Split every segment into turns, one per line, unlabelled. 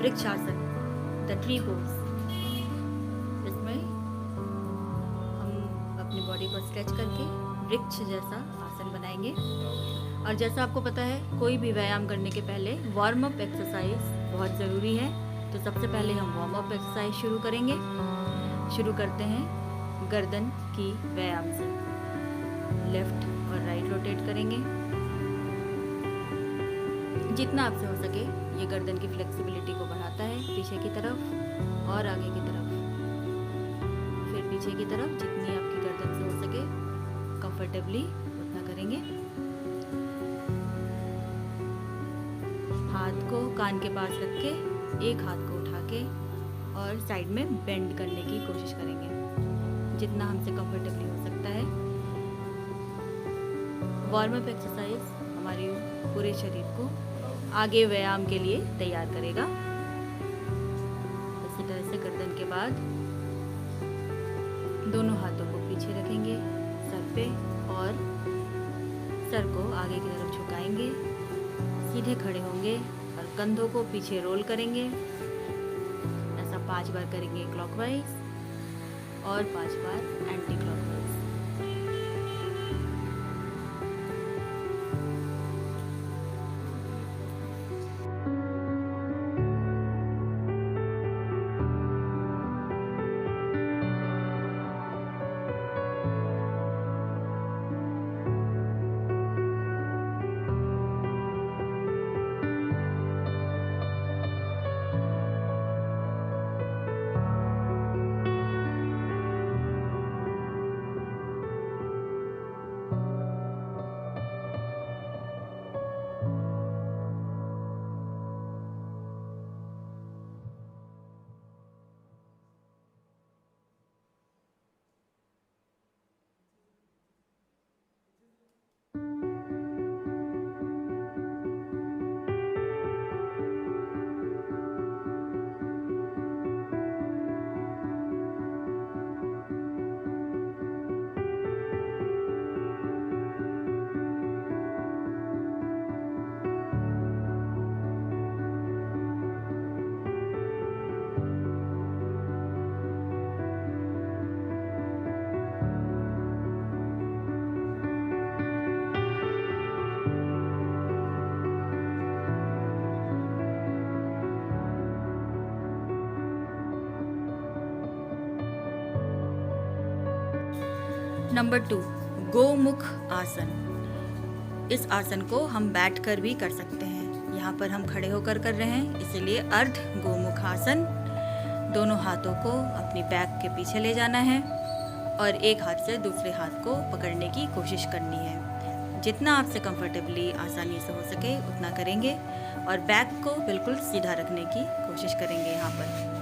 Vrikshasana, the tree pose. इसमें हम अपनी बॉडी को स्ट्रेच करके वृक्ष जैसा आसन बनाएंगे। और जैसा आपको पता है, कोई भी व्यायाम करने के पहले वार्म अप एक्सरसाइज बहुत ज़रूरी है। तो सबसे पहले हम वार्म अप एक्सरसाइज शुरू करेंगे। शुरू करते हैं गर्दन की व्यायाम से। लेफ्ट और राइट रोटेट करेंगे। जितना आपसे हो सके ये गर्दन की फ्लेक्सिबिलिटी को बढ़ाता है, पीछे की तरफ और आगे की तरफ, फिर पीछे की तरफ। जितनी आपकी गर्दन से हो सके कंफर्टेबली उतना करेंगे। हाथ को कान के पास रख के एक हाथ को उठा के और साइड में बेंड करने की कोशिश करेंगे, जितना हमसे कंफर्टेबली हो सकता है। वार्म अप एक्सरसाइज हमारे पूरे शरीर को आगे व्यायाम के लिए तैयार करेगा। इसी तरह से गर्दन के बाद दोनों हाथों को पीछे रखेंगे सर पे और सर को आगे की तरफ झुकाएंगे। सीधे खड़े होंगे और कंधों को पीछे रोल करेंगे। ऐसा 5 बार करेंगे क्लॉकवाइज और 5 बार एंटी क्लॉकवाइज। नंबर 2, गोमुख आसन। इस आसन को हम बैठकर भी कर सकते हैं। यहाँ पर हम खड़े होकर कर रहे हैं, इसीलिए अर्ध गोमुख आसन। दोनों हाथों को अपनी बैक के पीछे ले जाना है और एक हाथ से दूसरे हाथ को पकड़ने की कोशिश करनी है। जितना आपसे कंफर्टेबली आसानी से हो सके उतना करेंगे और बैक को बिल्कुल सीधा रखने की कोशिश करेंगे यहाँ पर।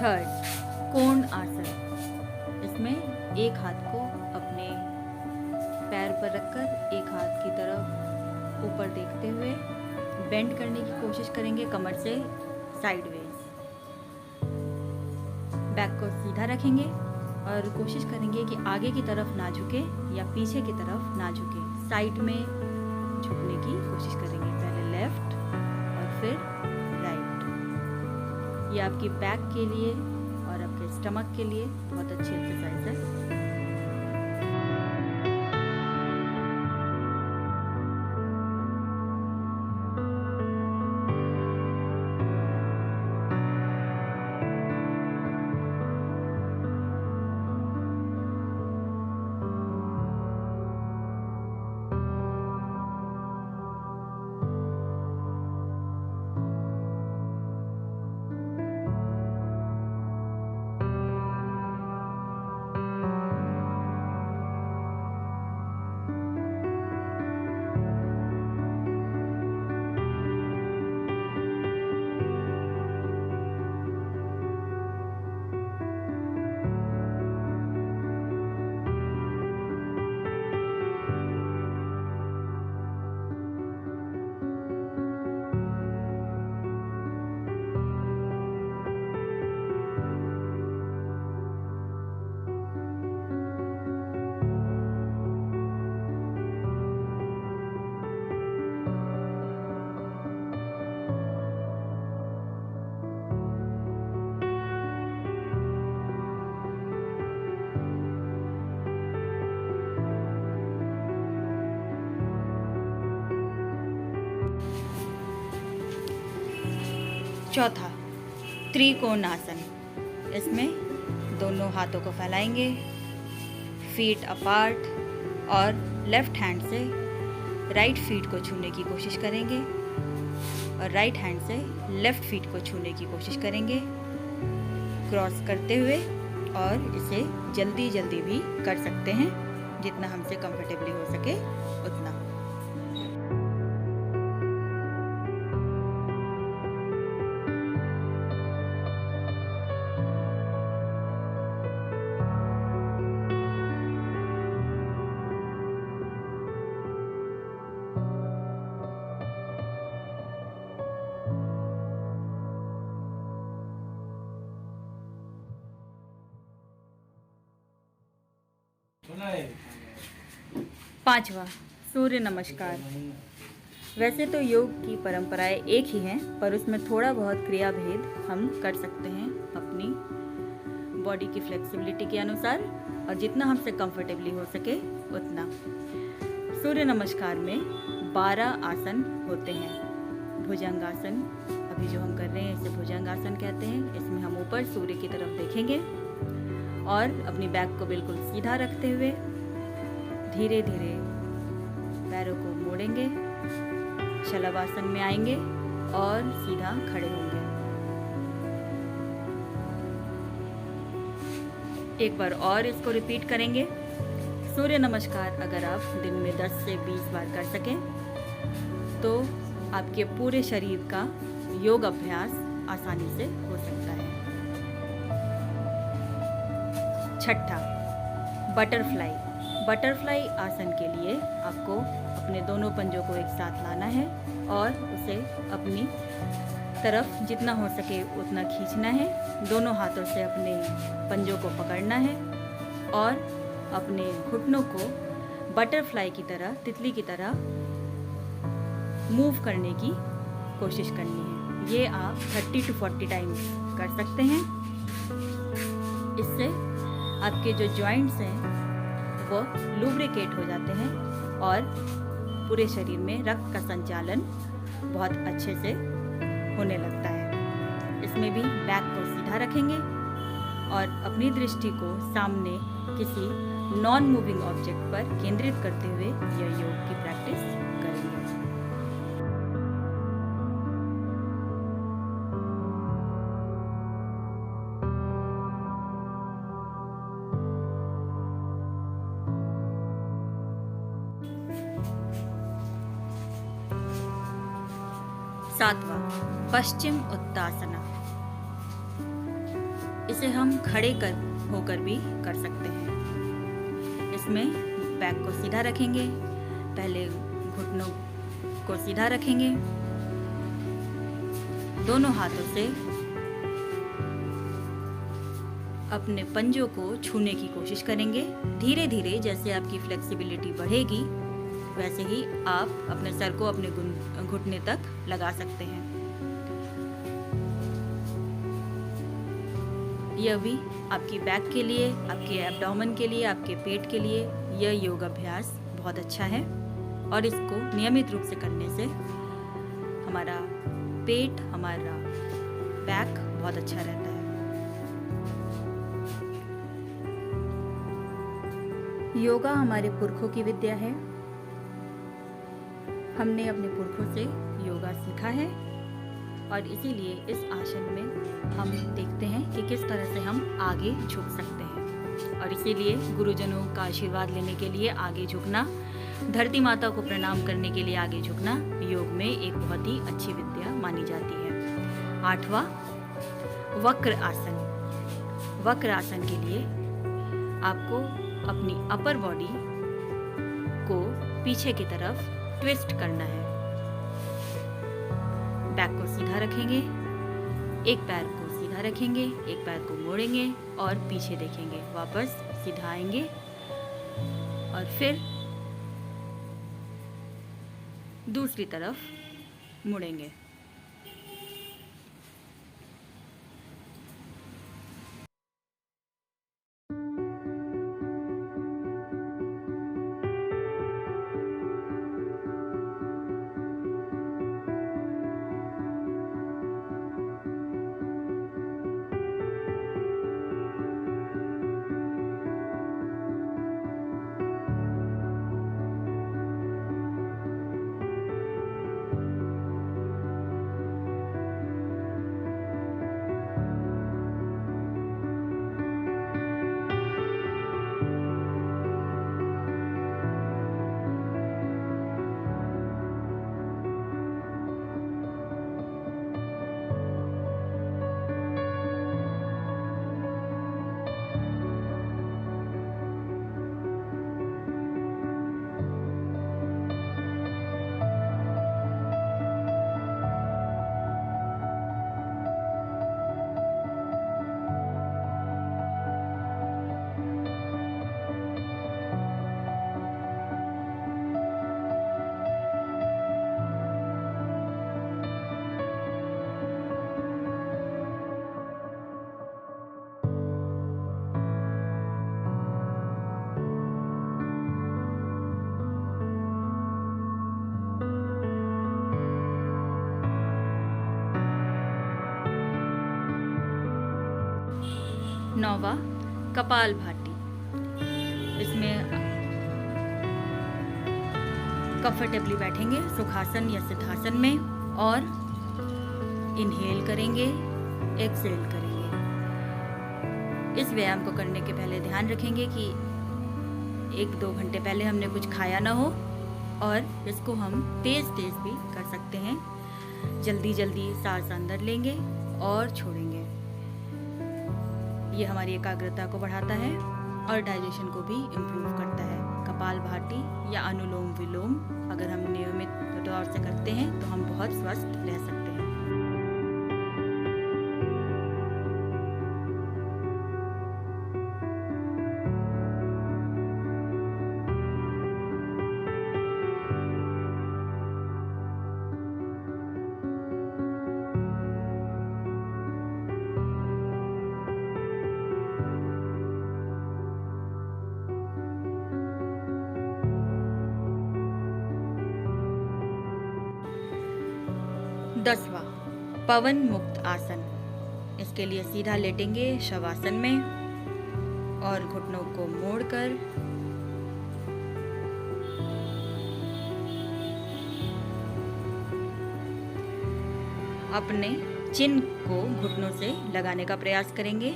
थर्ड, कोण आसन। इसमें एक हाथ को अपने पैर पर रखकर एक हाथ की तरफ ऊपर देखते हुए बेंड करने की कोशिश करेंगे कमर से साइडवेज। बैक को सीधा रखेंगे और कोशिश करेंगे कि आगे की तरफ ना झुके या पीछे की तरफ ना झुके, साइड में झुकने की कोशिश करेंगे। पहले लेफ्ट और फिर राइट। ये आपकी बैक के लिए और आपके स्टमक के लिए बहुत अच्छी एक्सरसाइज है। चौथा, त्रिकोण आसन। इसमें दोनों हाथों को फैलाएंगे, फीट अपार्ट, और लेफ्ट हैंड से राइट फीट को छूने की कोशिश करेंगे और राइट हैंड से लेफ्ट फीट को छूने की कोशिश करेंगे क्रॉस करते हुए। और इसे जल्दी जल्दी भी कर सकते हैं, जितना हमसे कंफर्टेबली हो सके उतना। पांचवा, सूर्य नमस्कार। वैसे तो योग की परंपराएं एक ही हैं, पर उसमें थोड़ा बहुत क्रिया भेद हम कर सकते हैं अपनी बॉडी की फ्लेक्सिबिलिटी के अनुसार और जितना हमसे कंफर्टेबली हो सके उतना। सूर्य नमस्कार में 12 आसन होते हैं। भुजंगासन अभी जो हम कर रहे हैं इसे भुजंगासन कहते हैं। इसमें हम ऊपर सूर्य की तरफ देखेंगे और अपनी बैक को बिल्कुल सीधा रखते हुए धीरे धीरे पैरों को मोड़ेंगे, शलभासन में आएंगे और सीधा खड़े होंगे। एक बार और इसको रिपीट करेंगे। सूर्य नमस्कार अगर आप दिन में 10 से 20 बार कर सकें तो आपके पूरे शरीर का योग अभ्यास आसानी से हो सकता है। छठा, बटरफ्लाई। बटरफ्लाई आसन के लिए आपको अपने दोनों पंजों को एक साथ लाना है और उसे अपनी तरफ जितना हो सके उतना खींचना है। दोनों हाथों से अपने पंजों को पकड़ना है और अपने घुटनों को बटरफ्लाई की तरह, तितली की तरह मूव करने की कोशिश करनी है। ये आप 30 to 40 टाइम्स कर सकते हैं। इससे आपके जो जॉइंट्स हैं वो लुब्रिकेट हो जाते हैं और पूरे शरीर में रक्त का संचालन बहुत अच्छे से होने लगता है। इसमें भी बैक को सीधा रखेंगे और अपनी दृष्टि को सामने किसी नॉन मूविंग ऑब्जेक्ट पर केंद्रित करते हुए यह योग की प्रैक्टिस करेंगे। सातवां, पश्चिम उत्तासना। इसे हम खड़े होकर भी कर सकते हैं। इसमें बैक को सीधा रखेंगे, पहले घुटनों को सीधा रखेंगे, दोनों हाथों से अपने पंजों को छूने की कोशिश करेंगे। धीरे धीरे जैसे आपकी फ्लेक्सिबिलिटी बढ़ेगी वैसे ही आप अपने सर को अपने घुटने तक लगा सकते हैं। यह भी आपकी बैक के लिए, आपके एब्डोमेन के लिए, आपके पेट के लिए यह योग अभ्यास बहुत अच्छा है और इसको नियमित रूप से करने से हमारा पेट, हमारा बैक बहुत अच्छा रहता है। योगा हमारे पुरखों की विद्या है। हमने अपने पुरखों से योगा सीखा है और इसीलिए इस आसन में हम देखते हैं कि किस तरह से हम आगे झुक सकते हैं और इसीलिए गुरुजनों का आशीर्वाद लेने के लिए आगे झुकना, धरती माता को प्रणाम करने के लिए आगे झुकना योग में एक बहुत ही अच्छी विद्या मानी जाती है। 8वां वक्र आसन। वक्र आसन के लिए आपको अपनी अपर बॉडी को पीछे की तरफ ट्विस्ट करना है। बैक को सीधा रखेंगे, एक पैर को सीधा रखेंगे, एक पैर को मोड़ेंगे और पीछे देखेंगे, वापस सीधा आएंगे और फिर दूसरी तरफ मुड़ेंगे। नौवां कपालभाति। इसमें कंफर्टेबली बैठेंगे सुखासन या सिद्धासन में और इनहेल करेंगे, एक्सहेल करेंगे। इस व्यायाम को करने के पहले ध्यान रखेंगे कि 1-2 घंटे पहले हमने कुछ खाया ना हो और इसको हम तेज भी कर सकते हैं। जल्दी सांस अंदर लेंगे और छोड़ेंगे। ये हमारी एकाग्रता को बढ़ाता है और डाइजेशन को भी इम्प्रूव करता है। कपालभाति या अनुलोम विलोम अगर हम नियमित तौर से करते हैं तो हम बहुत स्वस्थ रह सकते हैं। दसवां पवन मुक्त आसन। इसके लिए सीधा लेटेंगे शवासन में और घुटनों को मोड़कर अपने चिन को घुटनों से लगाने का प्रयास करेंगे।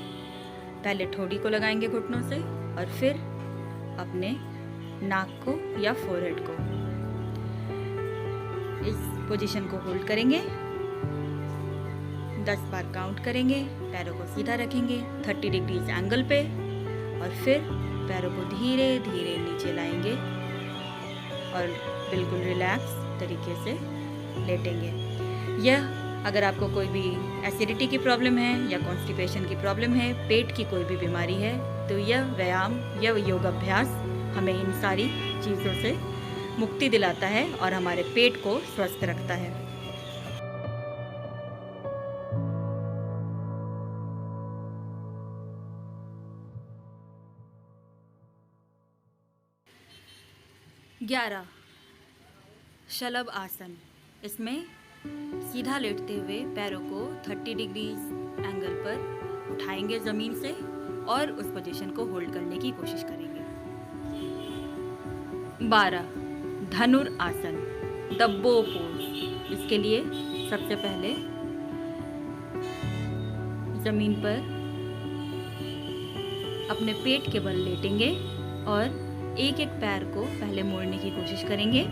पहले ठोड़ी को लगाएंगे घुटनों से और फिर अपने नाक को या फोरहेड को। इस पोजीशन को होल्ड करेंगे 10 बार काउंट करेंगे, पैरों को सीधा रखेंगे 30 डिग्रीज एंगल पे और फिर पैरों को धीरे धीरे नीचे लाएंगे और बिल्कुल रिलैक्स तरीके से लेटेंगे। यह अगर आपको कोई भी एसिडिटी की प्रॉब्लम है या कॉन्स्टिपेशन की प्रॉब्लम है, पेट की कोई भी बीमारी है, तो यह व्यायाम, यह योग अभ्यास हमें इन सारी चीज़ों से मुक्ति दिलाता है और हमारे पेट को स्वस्थ रखता है। ग्यारह, शलभ आसन। इसमें सीधा लेटते हुए पैरों को 30 डिग्रीज एंगल पर उठाएंगे ज़मीन से और उस पोजीशन को होल्ड करने की कोशिश करेंगे। 12, धनुर आसन, द बो पोज। इसके लिए सबसे पहले ज़मीन पर अपने पेट के बल लेटेंगे और एक एक पैर को पहले मोड़ने की कोशिश करेंगे।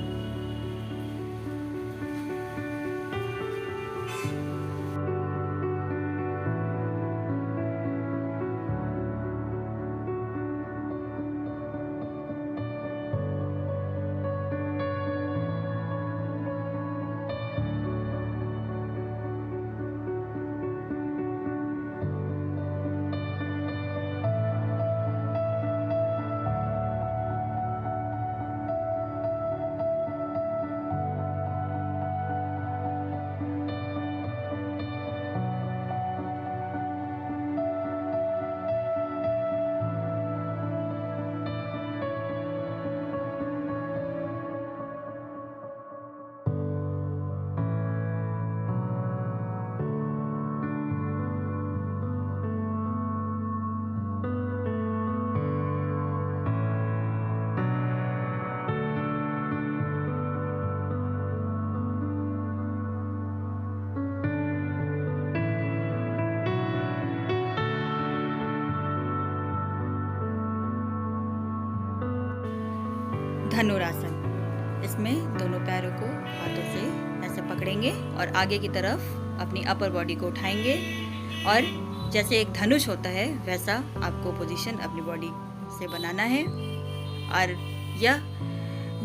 धनुरासन। इसमें दोनों पैरों को हाथों से ऐसे पकड़ेंगे और आगे की तरफ अपनी अपर बॉडी को उठाएंगे और जैसे एक धनुष होता है वैसा आपको पोजीशन अपनी बॉडी से बनाना है और यह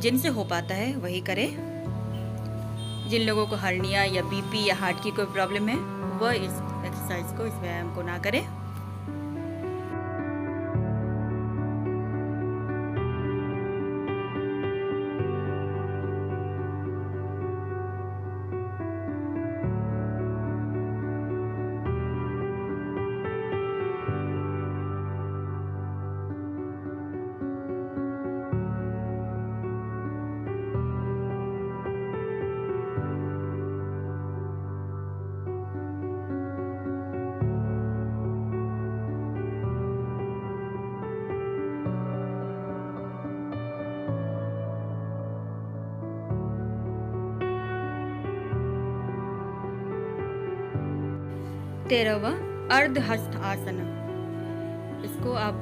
जिनसे हो पाता है वही करें। जिन लोगों को हर्निया या बीपी या हार्ट की कोई प्रॉब्लम है वह इस एक्सरसाइज को, इस व्यायाम को ना करें। तेरहवा, अर्धहस्त आसन। इसको आप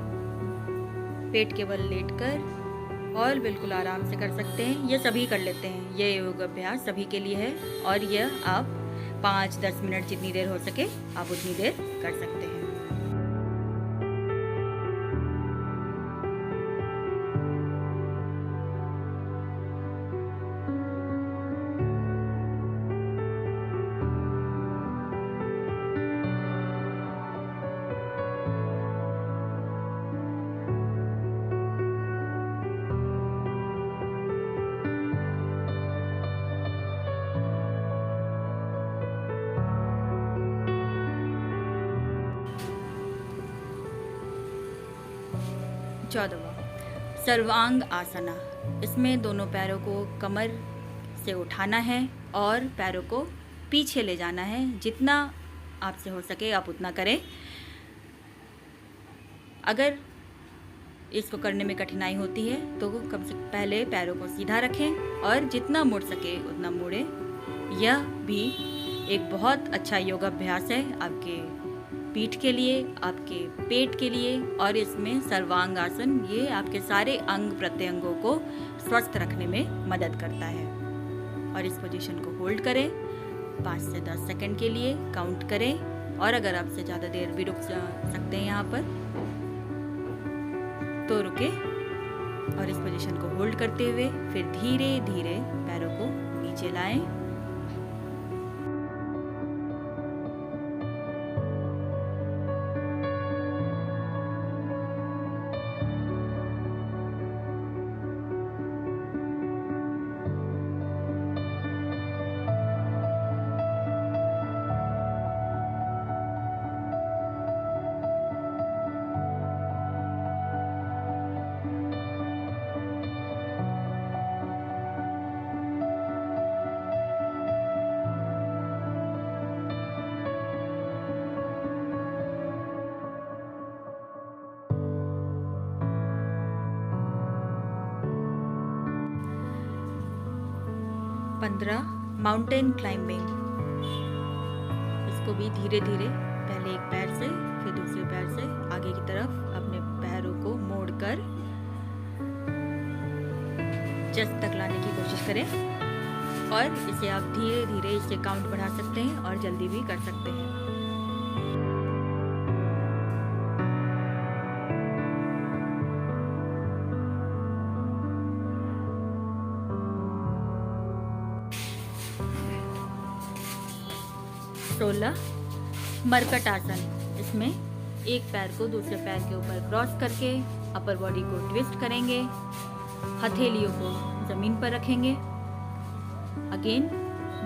पेट के बल लेटकर और बिल्कुल आराम से कर सकते हैं। ये सभी कर लेते हैं। ये योग अभ्यास सभी के लिए है और यह आप 5-10 मिनट जितनी देर हो सके आप उतनी देर कर सकते हैं। चौदहवा, सर्वांग आसना। इसमें दोनों पैरों को कमर से उठाना है और पैरों को पीछे ले जाना है। जितना आपसे हो सके आप उतना करें। अगर इसको करने में कठिनाई होती है तो कम से पहले पैरों को सीधा रखें और जितना मुड़ सके उतना मोड़ें। यह भी एक बहुत अच्छा योगाभ्यास है आपके पीठ के लिए, आपके पेट के लिए। और इसमें सर्वांग आसन ये आपके सारे अंग प्रत्यंगों को स्वस्थ रखने में मदद करता है। और इस पोजीशन को होल्ड करें 5 से 10 सेकंड के लिए काउंट करें, और अगर आपसे ज़्यादा देर भी रुक सकते हैं यहाँ पर तो रुके, और इस पोजीशन को होल्ड करते हुए फिर धीरे धीरे पैरों को नीचे लाएं। पंद्रह माउंटेन क्लाइंबिंग। इसको भी धीरे धीरे पहले एक पैर से फिर दूसरे पैर से आगे की तरफ अपने पैरों को मोड़कर चेस्ट तक लाने की कोशिश करें, और इसे आप धीरे धीरे इससे काउंट बढ़ा सकते हैं और जल्दी भी कर सकते हैं। सोलह मरकट आसन। इसमें एक पैर को दूसरे पैर के ऊपर क्रॉस करके अपर बॉडी को ट्विस्ट करेंगे, हथेलियों को जमीन पर रखेंगे। अगेन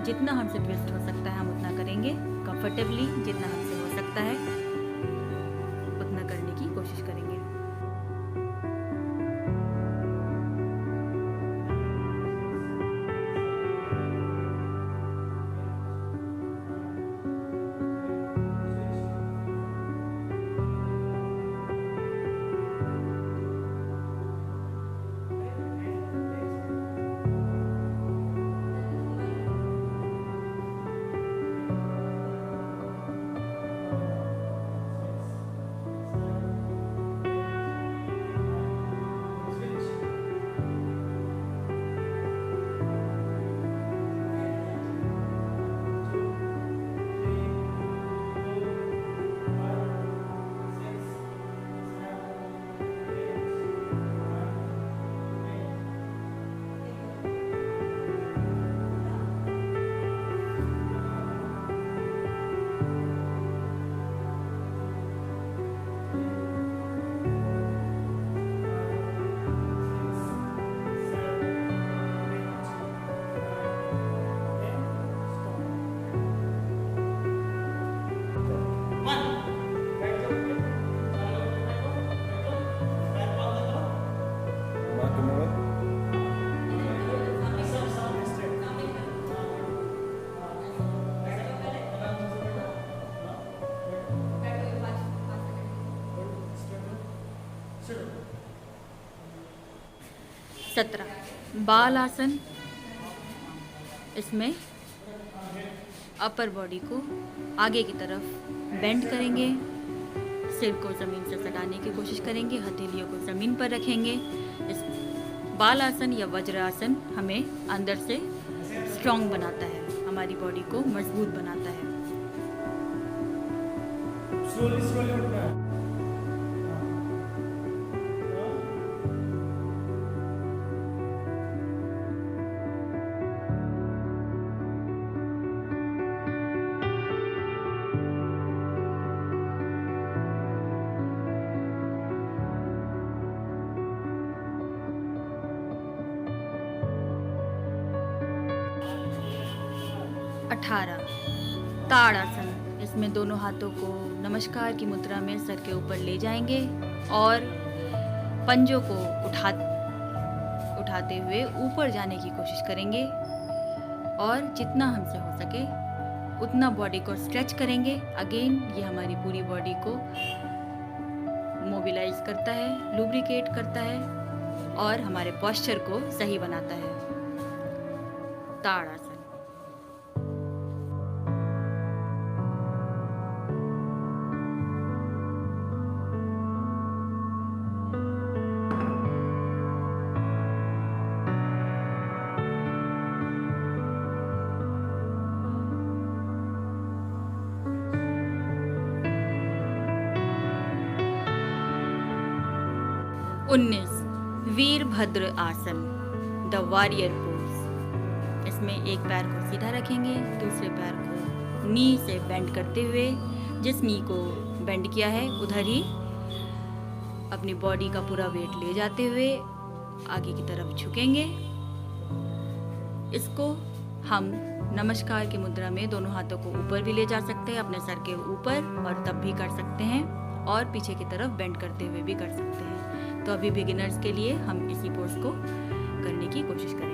जितना हमसे ट्विस्ट हो सकता है हम उतना करेंगे, कंफर्टेबली जितना हमसे हो सकता है उतना करने की कोशिश करेंगे। सत्रह बाल आसन। इसमें अपर बॉडी को आगे की तरफ बेंड करेंगे, सिर को ज़मीन से सटाने की कोशिश करेंगे, हथेलियों को ज़मीन पर रखेंगे। इस बाल आसन या वज्र आसन हमें अंदर से स्ट्रॉन्ग बनाता है, हमारी बॉडी को मजबूत बनाता है।
स्लोली उठना है।
18 ताड़ आसन। इसमें दोनों हाथों को नमस्कार की मुद्रा में सर के ऊपर ले जाएंगे और पंजों को उठाते हुए ऊपर जाने की कोशिश करेंगे और जितना हमसे हो सके उतना बॉडी को स्ट्रेच करेंगे। अगेन ये हमारी पूरी बॉडी को मोबिलाइज करता है, लुब्रिकेट करता है और हमारे पोस्चर को सही बनाता है। ताड़ आसन। 19 वीरभद्र आसन, द वॉरियर पोज। इसमें एक पैर को सीधा रखेंगे, दूसरे पैर को नी से बेंड करते हुए, जिस नी को बेंड किया है उधर ही अपनी बॉडी का पूरा वेट ले जाते हुए आगे की तरफ झुकेंगे। इसको हम नमस्कार की मुद्रा में दोनों हाथों को ऊपर भी ले जा सकते हैं, अपने सर के ऊपर, और तब भी कर सकते हैं, और पीछे की तरफ बेंड करते हुए भी कर सकते हैं। तो अभी बिगिनर्स के लिए हम इसी पोज को करने की कोशिश करेंगे।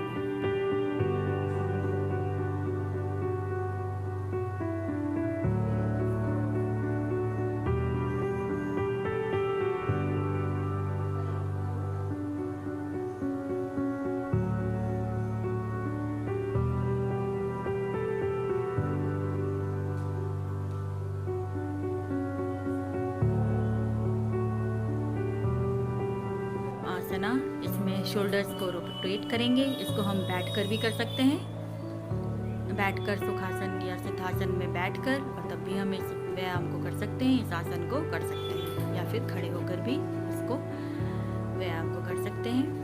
आसना, इसमें शोल्डर्स को रोटेट करेंगे। इसको हम बैठ कर भी कर सकते हैं, बैठकर सुखासन या सिद्धासन में बैठकर, और तब भी हम इस व्यायाम को कर सकते हैं, इस आसन को कर सकते हैं, या फिर खड़े होकर भी इसको व्यायाम को कर सकते हैं।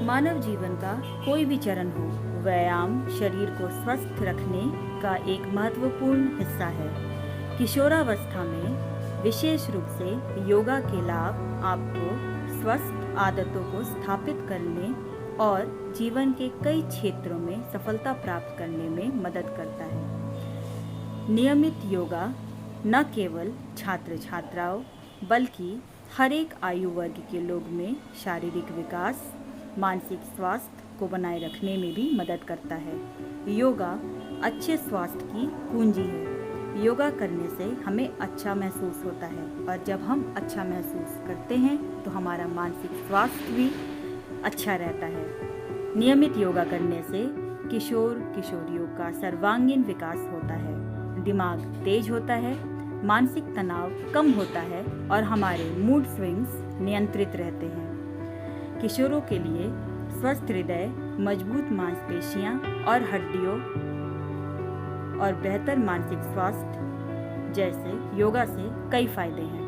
मानव जीवन का कोई भी चरण हो, व्यायाम शरीर को स्वस्थ रखने का एक महत्वपूर्ण हिस्सा है। किशोरावस्था में विशेष रूप से योगा के लाभ आपको स्वस्थ आदतों को स्थापित करने और जीवन के कई क्षेत्रों में सफलता प्राप्त करने में मदद करता है। नियमित योगा न केवल छात्र छात्राओं बल्कि हर एक आयु वर्ग के लोग में शारीरिक विकास, मानसिक स्वास्थ्य को बनाए रखने में भी मदद करता है। योगा अच्छे स्वास्थ्य की कुंजी है। योगा करने से हमें अच्छा महसूस होता है, और जब हम अच्छा महसूस करते हैं तो हमारा मानसिक स्वास्थ्य भी अच्छा रहता है। नियमित योगा करने से किशोर किशोरियों का सर्वांगीण विकास होता है, दिमाग तेज होता है, मानसिक तनाव कम होता है, और हमारे मूड स्विंग्स नियंत्रित रहते हैं। किशोरों के लिए स्वस्थ हृदय, मजबूत मांसपेशियां और हड्डियों और बेहतर मानसिक स्वास्थ्य जैसे योगा से कई फायदे हैं।